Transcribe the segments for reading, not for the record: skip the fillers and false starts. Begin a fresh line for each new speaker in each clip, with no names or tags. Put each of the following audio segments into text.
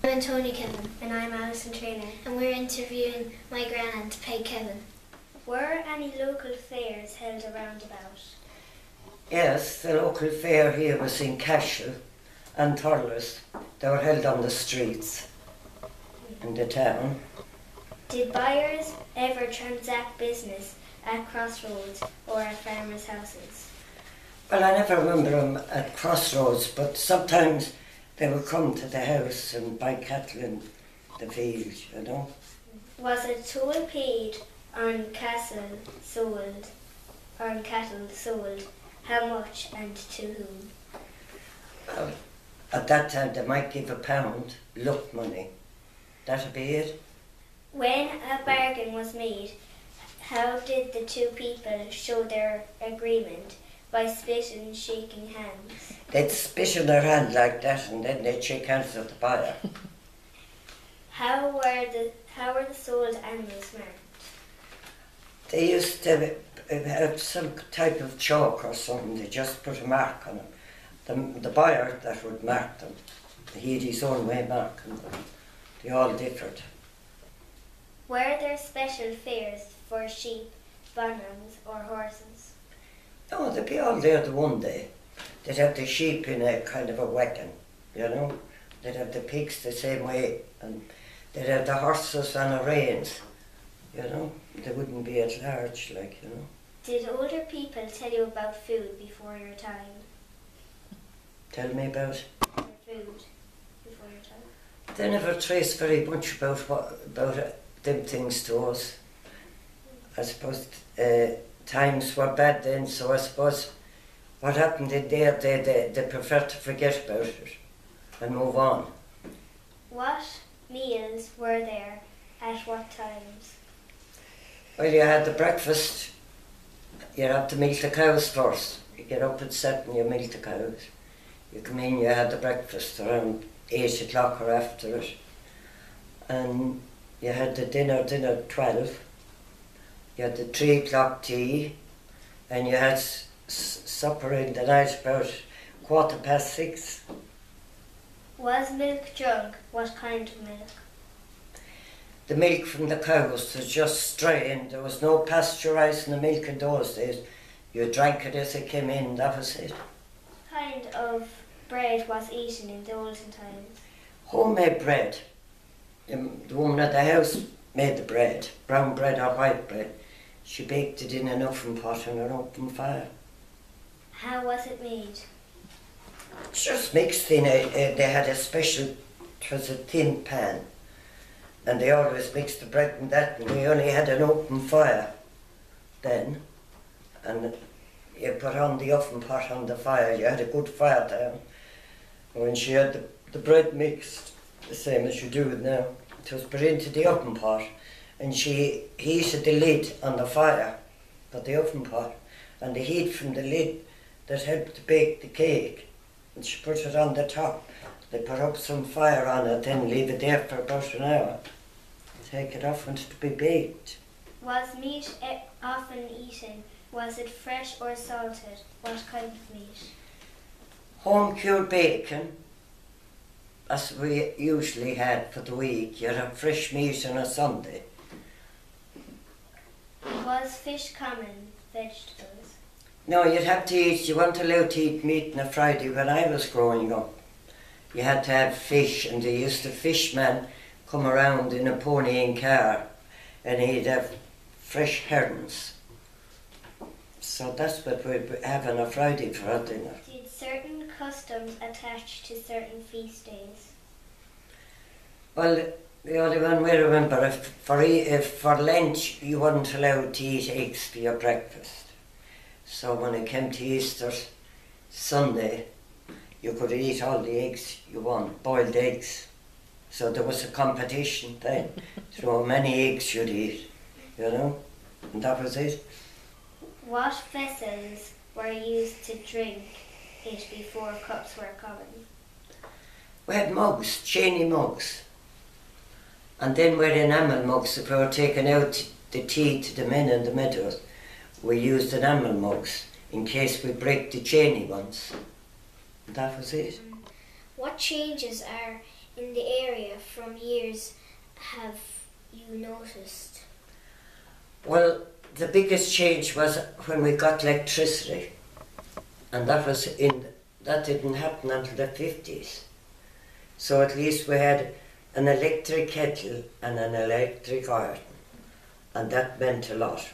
I'm Tony Kevin. And I'm Alison Trainer. And we're interviewing my granaunt, Peg Kevin. Were any local fairs held around about?
Yes, the local fair here was in Cashel and Thurles. They were held on the streets in the town.
Did buyers ever transact business at crossroads or at farmers' houses?
Well, I never remember them at crossroads, but sometimes they would come to the house and buy cattle in the field, you know.
Was a toll paid on cattle sold? How much and to whom?
Well, at that time they might give £1, luck money. That'd be it.
When a bargain was made, how did the two people show their agreement? By spitting and shaking hands?
They'd spit in their hand like that and then they'd shake hands with the buyer.
How were the sold animals marked?
They used to have some type of chalk or something. They just put a mark on them. The buyer that would mark them, he had his own way marking them. They all differed.
Were there special fairs for sheep, bannams or horses?
No, they'd be all there the one day. They'd have the sheep in a kind of a wagon, you know. They'd have the pigs the same way, and they'd have the horses on the reins, you know. They wouldn't be at large, like, you know.
Did older people tell you about food before your time?
Tell me about?
Food before your time.
They never traced very much about them things to us. I suppose times were bad then, so I suppose what happened in there, they preferred to forget about it and move on.
What meals were there at what times?
Well, you had the breakfast. You had to milk the cows first. You get up at 7, you milk the cows. You come in, you had the breakfast around 8 o'clock or after it. And you had the dinner at 12. You had the 3 o'clock tea, and you had supper in the night about 6:15.
Was milk drunk? What kind of milk?
The milk from the cows was just strained. There was no pasteurising the milk in those days. You drank it as it came in, that was it.
What kind of bread was eaten in the olden times?
Homemade bread. The woman at the house made the bread, brown bread or white bread. She baked it in an oven pot on an open fire.
How was it made?
It's just mixed in they had a special, it was a tin pan, and they always mixed the bread in that, and we only had an open fire then, and you put on the oven pot on the fire, you had a good fire down. And when she had the bread mixed, the same as you do it now, it was put into the oven pot, and she heated the lid on the fire for the oven pot, and the heat from the lid that helped to bake the cake, and she put it on the top. They put up some fire on it, then leave it there for about an hour. Take it off and it to be baked.
Was meat often eaten? Was it fresh or salted? What kind of meat?
Home cured bacon, as we usually had for the week. You'd have fresh meat on a Sunday.
Was fish common vegetables?
No, you'd have to eat, you weren't allowed to eat meat on a Friday when I was growing up. You had to have fish, and they used to fishman come around in a pony and car, and he'd have fresh herons. So that's what we'd have on a Friday for our dinner.
Did certain customs attach to certain feast days?
Well, the only one we remember, if for lunch you weren't allowed to eat eggs for your breakfast. So when it came to Easter Sunday, you could eat all the eggs you want, boiled eggs. So there was a competition then, to how many eggs you'd eat, you know, and that was it.
What vessels were used to drink it before cups were common?
We had mugs, chainy mugs. And then we had enamel mugs. If we were taking out the tea to the men in the meadows, we used enamel mugs in case we break the chainy ones. That was it.
What changes are in the area from years have you noticed?
Well, the biggest change was when we got electricity, and that didn't happen until the 50s. So at least we had an electric kettle and an electric iron, and that meant a lot.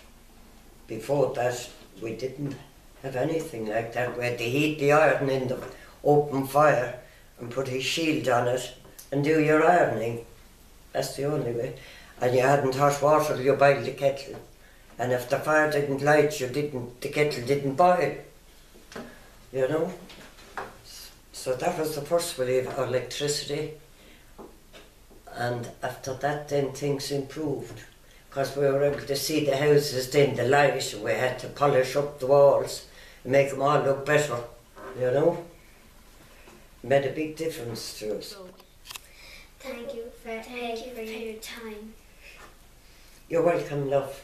Before that, we didn't have anything like that. We had to heat the iron in the open fire and put a shield on it and do your ironing. That's the only way. And you hadn't hot water, you boiled the kettle. And if the fire didn't light, the kettle didn't boil. You know? So that was the first wave of electricity. And after that, then things improved. Because we were able to see the houses then, the light, and we had to polish up the walls and make them all look better, you know? It made a big difference to us.
Thank you for your time.
You're welcome, love.